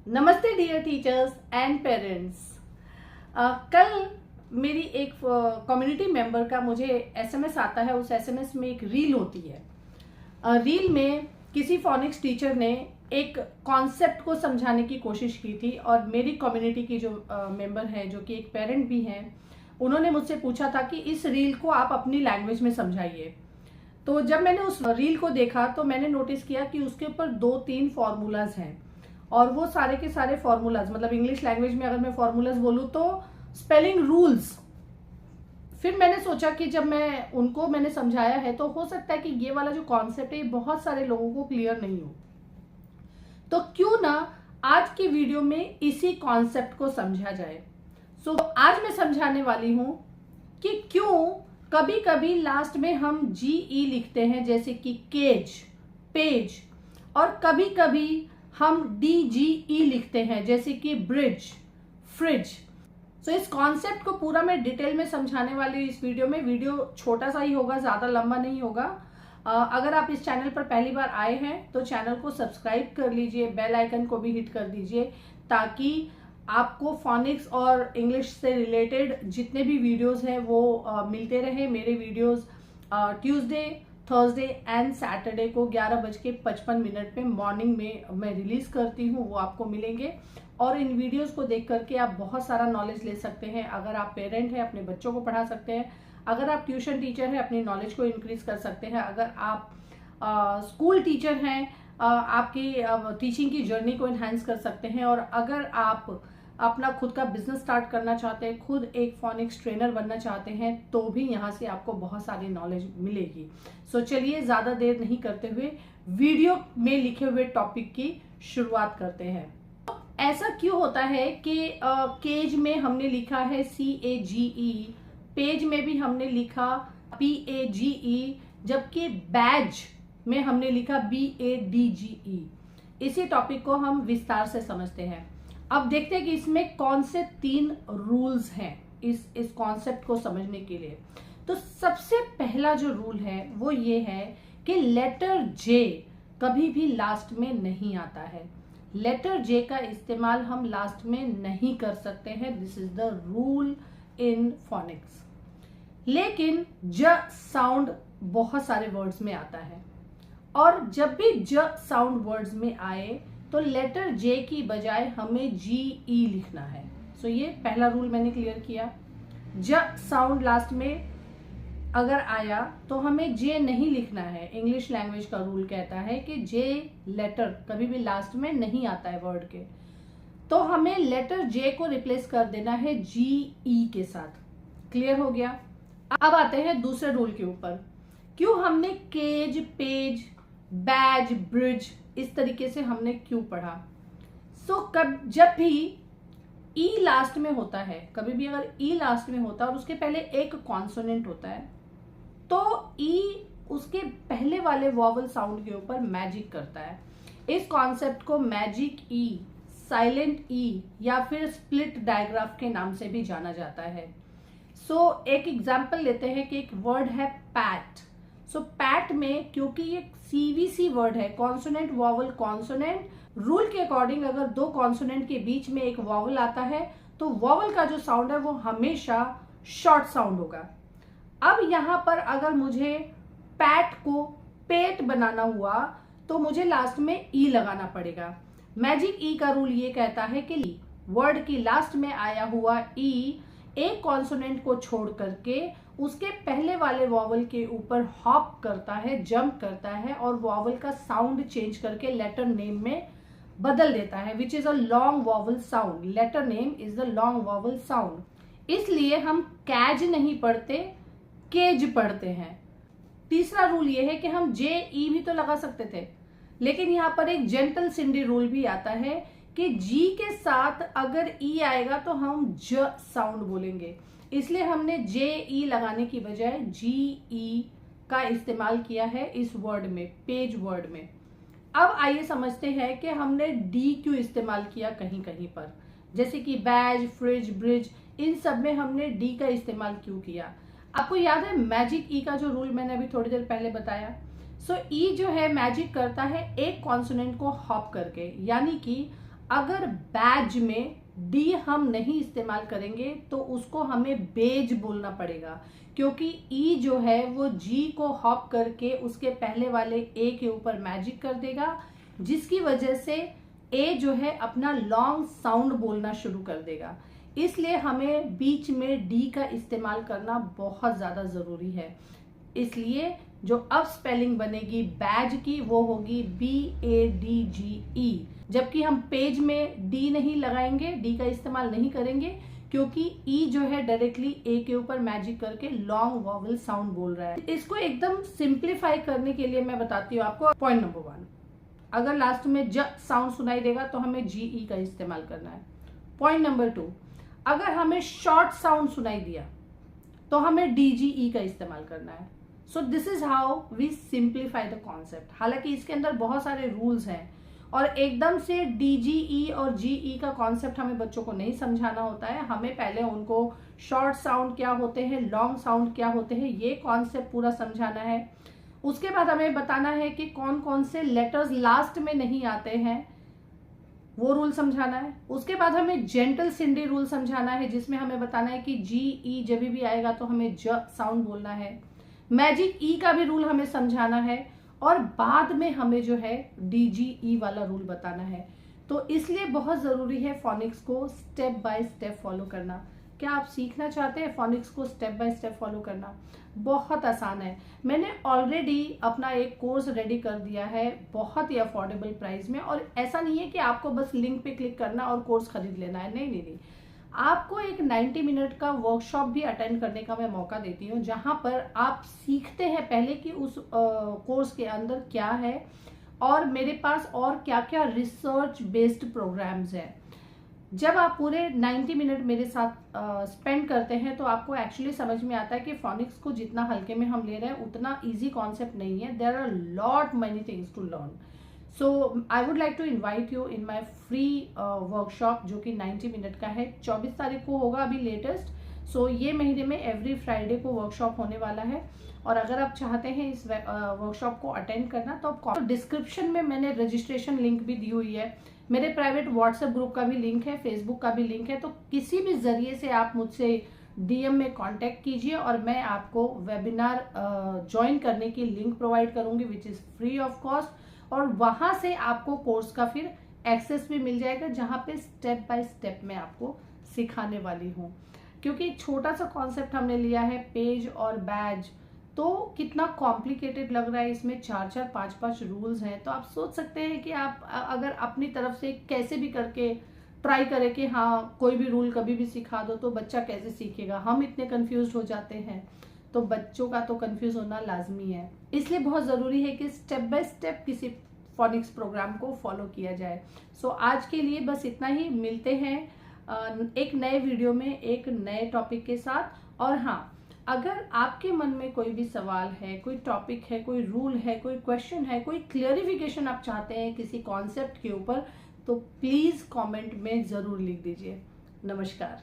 नमस्ते dear teachers and parents. कल मेरी एक कम्युनिटी मेंबर का मुझे एसएमएस आता है। उस एसएमएस में एक रील होती है। रील में किसी फोनिक्स टीचर ने एक कॉन्सेप्ट को समझाने की कोशिश की थी और मेरी कम्युनिटी की जो मेंबर है, जो कि एक पेरेंट भी हैं, उन्होंने मुझसे पूछा था कि इस रील को आप अपनी लैंग्वेज में समझाइए। तो जब मैंने उस रील को देखा तो मैंने नोटिस किया कि उसके ऊपर 2-3 फॉर्मूलाज हैं और वो सारे के सारे फॉर्मूलाज, मतलब इंग्लिश लैंग्वेज में अगर मैं फॉर्मूलाज बोलूँ तो स्पेलिंग रूल्स। फिर मैंने सोचा कि जब मैंने समझाया है तो हो सकता है कि ये वाला जो कॉन्सेप्ट है ये बहुत सारे लोगों को क्लियर नहीं हो, तो क्यों ना आज की वीडियो में इसी कॉन्सेप्ट को समझा जाए। सो आज मैं समझाने वाली हूं कि क्यों कभी कभी लास्ट में हम GE लिखते हैं, जैसे कि केज, पेज, और कभी कभी हम DGE लिखते हैं, जैसे कि ब्रिज, फ्रिज। सो इस कॉन्सेप्ट को पूरा मैं डिटेल में समझाने वाली इस वीडियो में। वीडियो छोटा सा ही होगा, ज्यादा लंबा नहीं होगा। अगर आप इस चैनल पर पहली बार आए हैं तो चैनल को सब्सक्राइब कर लीजिए, बेल आइकन को भी हिट कर दीजिए, ताकि आपको फोनिक्स और इंग्लिश से रिलेटेड जितने भी वीडियोस हैं वो मिलते रहे। मेरे videos Tuesday, Thursday and Saturday को 11:55 पे मॉर्निंग में मैं रिलीज करती हूँ, वो आपको मिलेंगे। और इन वीडियोस को देख करके आप बहुत सारा नॉलेज ले सकते हैं। अगर आप पेरेंट हैं, अपने बच्चों को पढ़ा सकते हैं। अगर आप ट्यूशन टीचर हैं, अपनी नॉलेज को इंक्रीज कर सकते हैं। अगर आप स्कूल टीचर हैं, आपकी टीचिंग की जर्नी को एनहांस कर सकते हैं। और अगर आप अपना खुद का बिजनेस स्टार्ट करना चाहते हैं, खुद एक फोनिक्स ट्रेनर बनना चाहते हैं, तो भी यहाँ से आपको बहुत सारी नॉलेज मिलेगी। सो चलिए ज़्यादा देर नहीं करते हुए वीडियो में लिखे हुए टॉपिक की शुरुआत करते हैं। ऐसा क्यों होता है कि केज में हमने लिखा है CAGE, पेज में भी हमने लिखा PAGE, जबकि बैज में हमने लिखा BADGE। इसी टॉपिक को हम विस्तार से समझते हैं। अब देखते हैं कि इसमें कौन से 3 रूल्स हैं इस कॉन्सेप्ट को समझने के लिए। तो सबसे पहला जो रूल है वो ये है कि लेटर J कभी भी लास्ट में नहीं आता है। लेटर J का इस्तेमाल हम लास्ट में नहीं कर सकते हैं। This is the rule in phoenix. लेकिन ज साउंड बहुत सारे वर्ड्स में आता है, और जब भी ज साउंड वर्ड्स में आए तो लेटर J की बजाय हमें GE लिखना है। सो ये पहला रूल मैंने क्लियर किया। ज साउंड लास्ट में अगर आया तो हमें J नहीं लिखना है। इंग्लिश लैंग्वेज का रूल कहता है कि J लेटर कभी भी लास्ट में नहीं आता है वर्ड के, तो हमें लेटर J को रिप्लेस कर देना है GE के साथ। क्लियर हो गया। अब आते हैं दूसरे रूल के ऊपर। क्यों हमने केज, पेज, बैज, ब्रिज इस तरीके से हमने क्यों पढ़ा। जब भी E लास्ट में होता है, कभी भी अगर E लास्ट में होता है और उसके पहले एक कॉन्सोनेंट होता है, तो E उसके पहले वाले वॉवल साउंड के ऊपर मैजिक करता है। इस कॉन्सेप्ट को मैजिक E, साइलेंट E या फिर स्प्लिट डायग्राफ के नाम से भी जाना जाता है। एक एग्जाम्पल लेते हैं कि एक वर्ड है पैट। पैट में क्योंकि ये CVC वर्ड है, कॉन्सोनेंट वॉवल कॉन्सोनेंट, रूल के अकॉर्डिंग अगर 2 कॉन्सोनेंट के बीच में एक वॉवल आता है तो वॉवल का जो साउंड है वो हमेशा शॉर्ट साउंड होगा। अब यहां पर अगर मुझे पैट को पेट बनाना हुआ तो मुझे लास्ट में E लगाना पड़ेगा। मैजिक E का रूल ये कहता है कि वर्ड की लास्ट में आया हुआ E एक कॉन्सोनेंट को छोड़ करके उसके पहले वाले वॉवल के ऊपर हॉप करता है, जंप करता है और वॉवल का साउंड चेंज करके लेटर नेम में बदल देता है, which is a long vowel sound. Letter name is the long vowel sound. इसलिए हम कैज नहीं पढ़ते, केज पढ़ते हैं। तीसरा रूल ये है कि हम JE भी तो लगा सकते थे, लेकिन यहाँ पर एक जेंटल सिंडी रूल भी आता है कि G के साथ अगर E आएगा तो हम ज साउंड बोलेंगे। इसलिए हमने JE लगाने की बजाय GE का इस्तेमाल किया है इस वर्ड में, पेज वर्ड में। अब आइए समझते हैं कि हमने D क्यों इस्तेमाल किया कहीं कहीं पर, जैसे कि बैज, फ्रिज, ब्रिज, इन सब में हमने D का इस्तेमाल क्यों किया। आपको याद है मैजिक E का जो रूल मैंने अभी थोड़ी देर पहले बताया। E जो है मैजिक करता है एक कॉन्सोनेंट को हॉप करके, यानी कि अगर बैज में डी हम नहीं इस्तेमाल करेंगे तो उसको हमें बेज बोलना पड़ेगा, क्योंकि ई जो है वो जी को हॉप करके उसके पहले वाले ए के ऊपर मैजिक कर देगा, जिसकी वजह से ए जो है अपना लॉन्ग साउंड बोलना शुरू कर देगा। इसलिए हमें बीच में डी का इस्तेमाल करना बहुत ज़्यादा ज़रूरी है। इसलिए जो अब स्पेलिंग बनेगी बैज की वो होगी BADGE, जबकि हम पेज में डी नहीं लगाएंगे, डी का इस्तेमाल नहीं करेंगे, क्योंकि ई जो है डायरेक्टली ए के ऊपर मैजिक करके लॉन्ग वॉवल साउंड बोल रहा है। इसको एकदम सिंप्लीफाई करने के लिए मैं बताती हूँ आपको। पॉइंट नंबर 1, अगर लास्ट में ज साउंड सुनाई देगा तो हमें GE का इस्तेमाल करना है। पॉइंट नंबर 2, अगर हमें शॉर्ट साउंड सुनाई दिया तो हमें DGE का इस्तेमाल करना है। So this is how we simplify the concept. हालांकि इसके अंदर बहुत सारे रूल्स हैं और एकदम से DGE और GE का कॉन्सेप्ट हमें बच्चों को नहीं समझाना होता है। हमें पहले उनको शॉर्ट साउंड क्या होते हैं, लॉन्ग साउंड क्या होते हैं, ये कॉन्सेप्ट पूरा समझाना है। उसके बाद हमें बताना है कि कौन कौन से लेटर्स लास्ट में नहीं आते हैं, वो रूल समझाना है। उसके बाद हमें जेंटल सिंडी रूल समझाना है, जिसमें हमें बताना है कि GE जब भी आएगा तो हमें ज साउंड बोलना है। मैजिक ई का भी रूल हमें समझाना है और बाद में हमें जो है DGE वाला रूल बताना है। तो इसलिए बहुत ज़रूरी है फोनिक्स को स्टेप बाय स्टेप फॉलो करना। क्या आप सीखना चाहते हैं फोनिक्स को स्टेप बाय स्टेप फॉलो करना? बहुत आसान है। मैंने ऑलरेडी अपना एक कोर्स रेडी कर दिया है बहुत ही अफोर्डेबल प्राइस में, और ऐसा नहीं है कि आपको बस लिंक पे क्लिक करना और कोर्स खरीद लेना है। नहीं नहीं नहीं, आपको एक 90 मिनट का वर्कशॉप भी अटेंड करने का मैं मौका देती हूँ, जहाँ पर आप सीखते हैं पहले कि उस कोर्स के अंदर क्या है और मेरे पास और क्या क्या रिसर्च बेस्ड प्रोग्राम्स हैं। जब आप पूरे 90 मिनट मेरे साथ स्पेंड करते हैं तो आपको एक्चुअली समझ में आता है कि फोनिक्स को जितना हल्के में हम ले रहे हैं उतना इजी कॉन्सेप्ट नहीं है। There are lot many things to learn. So I would like to invite you in my free workshop, जो कि 90 मिनट का है। 24 तारीख को होगा अभी लेटेस्ट। सो ये महीने में एवरी फ्राइडे को वर्कशॉप होने वाला है, और अगर आप चाहते हैं इस वर्कशॉप को अटेंड करना तो आप डिस्क्रिप्शन में मैंने रजिस्ट्रेशन लिंक भी दी हुई है। मेरे प्राइवेट व्हाट्सएप ग्रुप का भी लिंक है, फेसबुक का भी लिंक है। तो किसी भी जरिए से आप मुझसे DM में कांटेक्ट कीजिए और मैं आपको वेबिनार ज्वाइन करने की लिंक प्रोवाइड करूंगी which is free of cost, और वहां से आपको कोर्स का फिर एक्सेस भी मिल जाएगा, जहां पे स्टेप बाय स्टेप मैं आपको सिखाने वाली हूँ। क्योंकि छोटा सा कॉन्सेप्ट हमने लिया है पेज और बैज, तो कितना कॉम्प्लिकेटेड लग रहा है। इसमें 4-4, 5-5 रूल्स हैं। तो आप सोच सकते हैं कि आप अगर अपनी तरफ से कैसे भी करके ट्राई करें कि हाँ कोई भी रूल कभी भी सिखा दो तो बच्चा कैसे सीखेगा। हम इतने कंफ्यूज हो जाते हैं, तो बच्चों का तो कंफ्यूज होना लाजमी है। इसलिए बहुत ज़रूरी है कि स्टेप बाय स्टेप किसी फोनिक्स प्रोग्राम को फॉलो किया जाए। सो आज के लिए बस इतना ही। मिलते हैं एक नए वीडियो में एक नए टॉपिक के साथ। और हाँ, अगर आपके मन में कोई भी सवाल है, कोई टॉपिक है, कोई रूल है, कोई क्वेश्चन है, कोई क्लियरिफिकेशन आप चाहते हैं किसी कॉन्सेप्ट के ऊपर, तो प्लीज़ कमेंट में ज़रूर लिख दीजिए। नमस्कार।